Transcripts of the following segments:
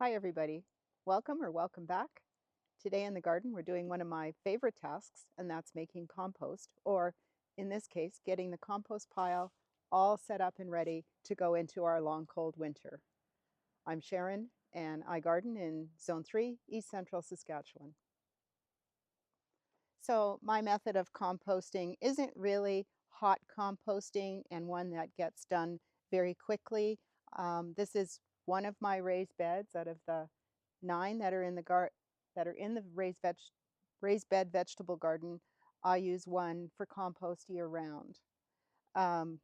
Hi everybody. Welcome back. Today in the garden we're doing one of my favorite tasks, and that's making compost, or in this case getting the compost pile all set up and ready to go into our long cold winter. I'm Sharon and I garden in Zone 3, East Central Saskatchewan. So my method of composting isn't really hot composting and one that gets done very quickly. This is one of my raised beds out of the 9 that are in the raised bed vegetable garden. I use one for compost year round. Um,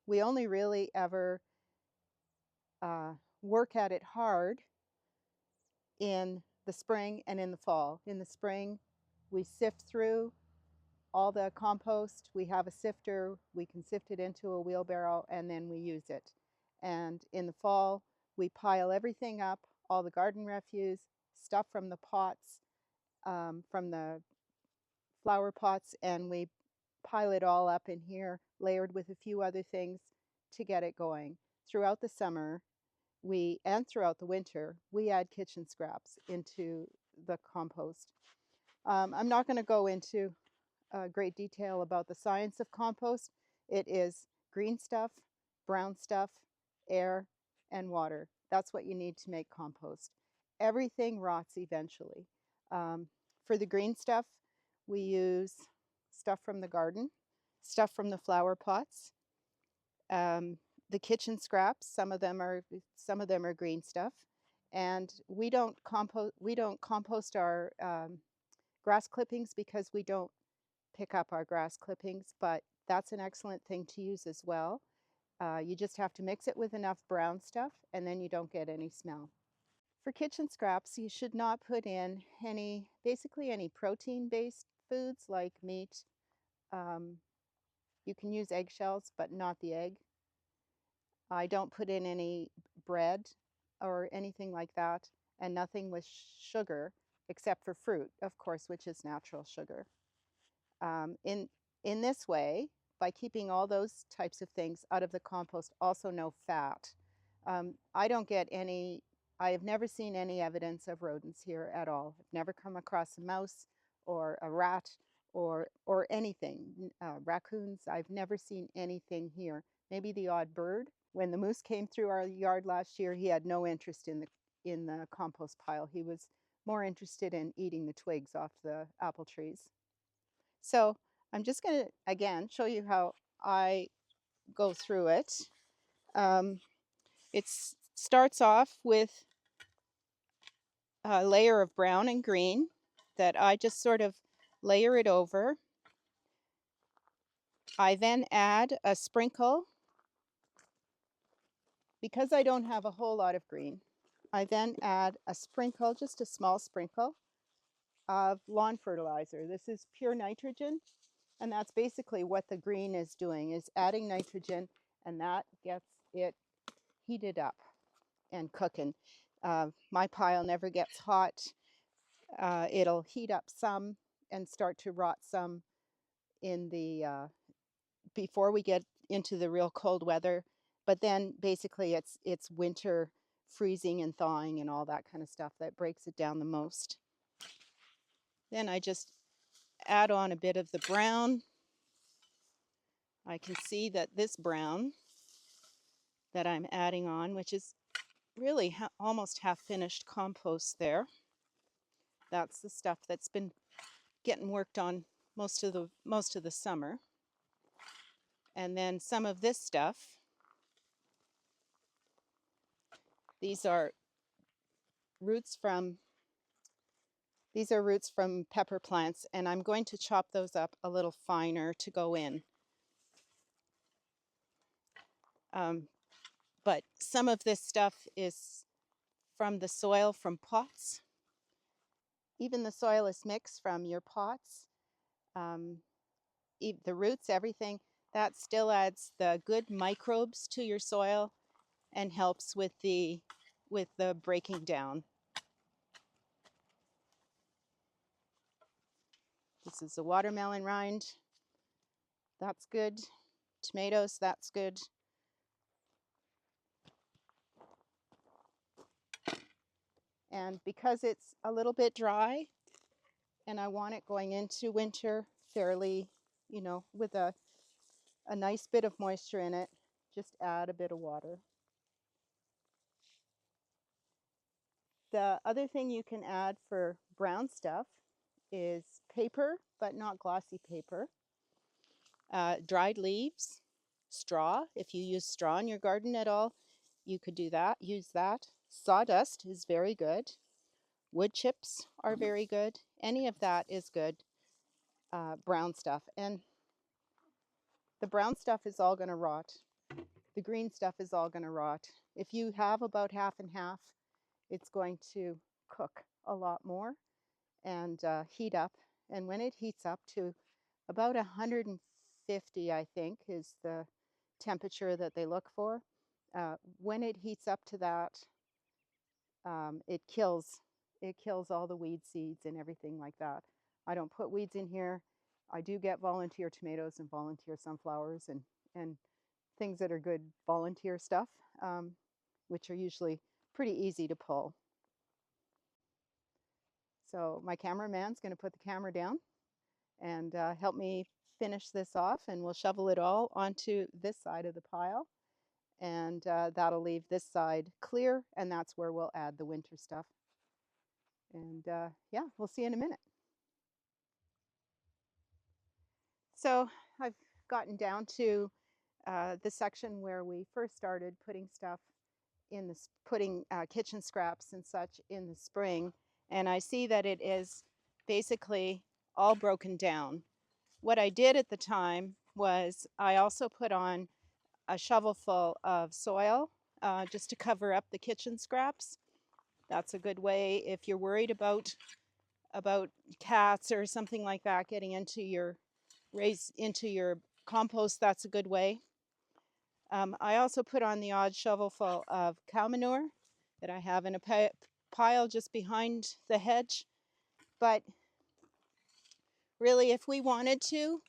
we only really ever work at it hard in the spring and in the fall. In the spring, we sift through all the compost. We have a sifter, we can sift it into a wheelbarrow, and then we use it. And in the fall, we pile everything up, all the garden refuse, stuff from the pots, from the flower pots, and we pile it all up in here, layered with a few other things to get it going. Throughout the summer, and throughout the winter, we add kitchen scraps into the compost. I'm not going to go into great detail about the science of compost. It is green stuff, brown stuff, air, and water. That's what you need to make compost. Everything rots eventually. For the green stuff, we use stuff from the garden, stuff from the flower pots, the kitchen scraps. Some of them are green stuff, and we don't compost our grass clippings because we don't pick up our grass clippings, but that's an excellent thing to use as well. You just have to mix it with enough brown stuff, and then you don't get any smell. For kitchen scraps, you should not put in basically any protein-based foods like meat. Um, you can use eggshells, but not the egg. I don't put in any bread or anything like that, and nothing with sugar except for fruit, of course, which is natural sugar. In this way, by keeping all those types of things out of the compost, also no fat. I don't get any, I have never seen any evidence of rodents here at all. I've never come across a mouse or a rat or anything. Raccoons, I've never seen anything here. Maybe the odd bird. When the moose came through our yard last year, he had no interest in the compost pile. He was more interested in eating the twigs off the apple trees. So I'm just going to, again, show you how I go through it. It starts off with a layer of brown and green that I just sort of layer it over. I then add a sprinkle. Because I don't have a whole lot of green, I then add a sprinkle, just a small sprinkle, of lawn fertilizer. This is pure nitrogen. And that's basically what the green is doing, is adding nitrogen, and that gets it heated up and cooking. My pile never gets hot. It'll heat up some and start to rot some in the before we get into the real cold weather. But then basically it's winter freezing and thawing and all that kind of stuff that breaks it down the most. Then I just add on a bit of the brown. I can see that this brown that I'm adding on, which is really almost half finished compost there. That's the stuff that's been getting worked on most of the summer. And then some of this stuff, these are roots from pepper plants, and I'm going to chop those up a little finer to go in. But some of this stuff is from the soil from pots. Even the soil is mixed from your pots. The roots, everything, that still adds the good microbes to your soil and helps with the breaking down. This is a watermelon rind. That's good. Tomatoes, that's good. And because it's a little bit dry and I want it going into winter fairly, with a nice bit of moisture in it, just add a bit of water. The other thing you can add for brown stuff is paper, but not glossy paper. Dried leaves, straw. If you use straw in your garden at all, you could do that. Use that. Sawdust is very good. Wood chips are very good. Any of that is good. Brown stuff. And the brown stuff is all going to rot. The green stuff is all going to rot. If you have about half and half, it's going to cook a lot more and heat up. And when it heats up to about 150, I think, is the temperature that they look for. When it heats up to that, it kills all the weed seeds and everything like that. I don't put weeds in here. I do get volunteer tomatoes and volunteer sunflowers and things that are good volunteer stuff, which are usually pretty easy to pull. So my cameraman's going to put the camera down and help me finish this off, and we'll shovel it all onto this side of the pile, and that'll leave this side clear, and that's where we'll add the winter stuff. And yeah, we'll see you in a minute. So I've gotten down to the section where we first started putting stuff in putting kitchen scraps and such in the spring, and I see that it is basically all broken down. What I did at the time was I also put on a shovelful of soil just to cover up the kitchen scraps. That's a good way if you're worried about cats or something like that getting into your compost. That's a good way. I also put on the odd shovelful of cow manure that I have in a pile just behind the hedge. But really, if we wanted to,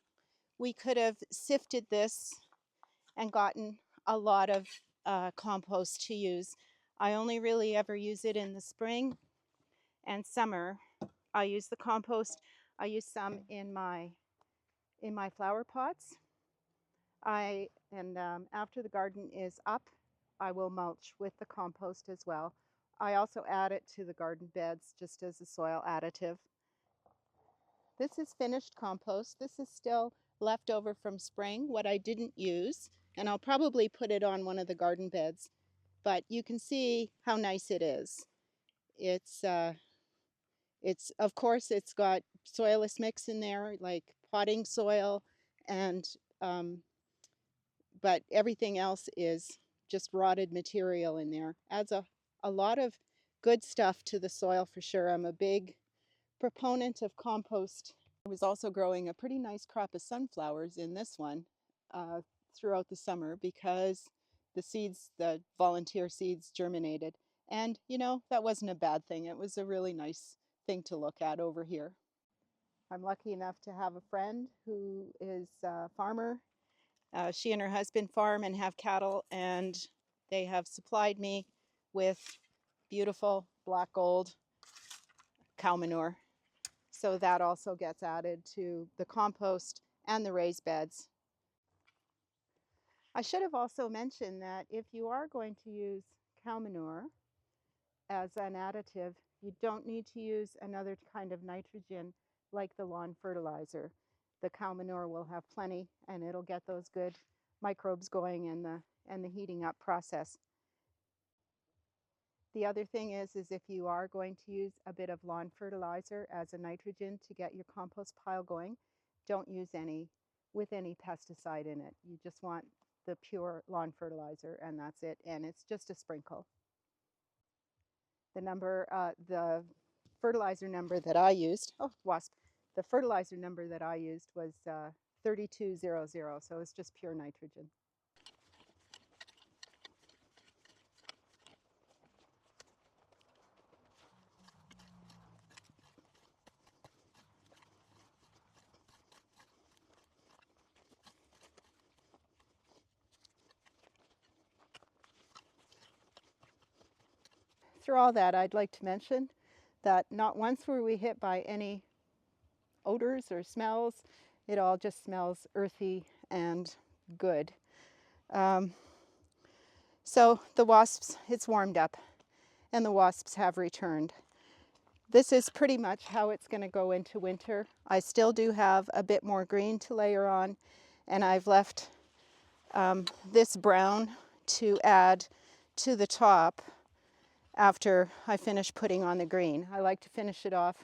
we could have sifted this and gotten a lot of compost to use. I only really ever use it in the spring and summer. I use the compost. I use some in my flower pots. After the garden is up, I will mulch with the compost as well. I also add it to the garden beds just as a soil additive. This is finished compost. This is still left over from spring, what I didn't use, and I'll probably put it on one of the garden beds. But you can see how nice it is. It's of course it's got soilless mix in there, like potting soil, and but everything else is just rotted material in there. Adds a lot of good stuff to the soil for sure. I'm a big proponent of compost. I was also growing a pretty nice crop of sunflowers in this one throughout the summer because the volunteer seeds germinated. And that wasn't a bad thing. It was a really nice thing to look at over here. I'm lucky enough to have a friend who is a farmer. She and her husband farm and have cattle, and they have supplied me with beautiful black gold cow manure. So that also gets added to the compost and the raised beds. I should have also mentioned that if you are going to use cow manure as an additive, you don't need to use another kind of nitrogen like the lawn fertilizer. The cow manure will have plenty, and it'll get those good microbes going in the heating up process. The other thing is if you are going to use a bit of lawn fertilizer as a nitrogen to get your compost pile going, don't use any pesticide in it. You just want the pure lawn fertilizer, and that's it, and it's just a sprinkle. The fertilizer number that I used, the fertilizer number that I used was 3200, so it's just pure nitrogen. after all that, I'd like to mention that not once were we hit by any odors or smells. It all just smells earthy and good. So the wasps, it's warmed up and the wasps have returned. This is pretty much how it's going to go into winter. I still do have a bit more green to layer on, and I've left this brown to add to the top after I finish putting on the green. I like to finish it off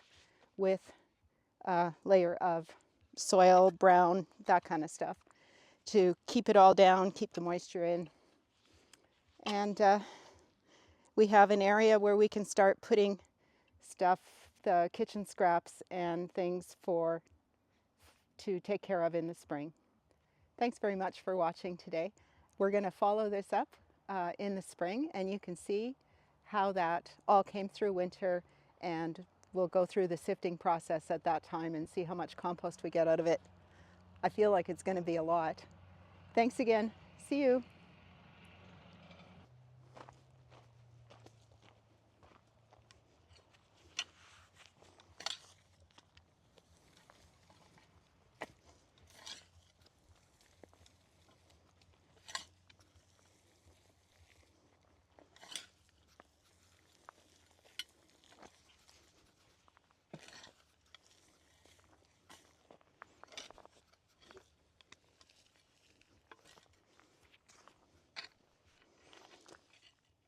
with a layer of soil, brown, that kind of stuff, to keep it all down, keep the moisture in. And we have an area where we can start putting stuff, the kitchen scraps and things to take care of in the spring. Thanks very much for watching today. We're going to follow this up in the spring, and you can see how that all came through winter, and we'll go through the sifting process at that time and see how much compost we get out of it. I feel like it's going to be a lot. Thanks again. See you.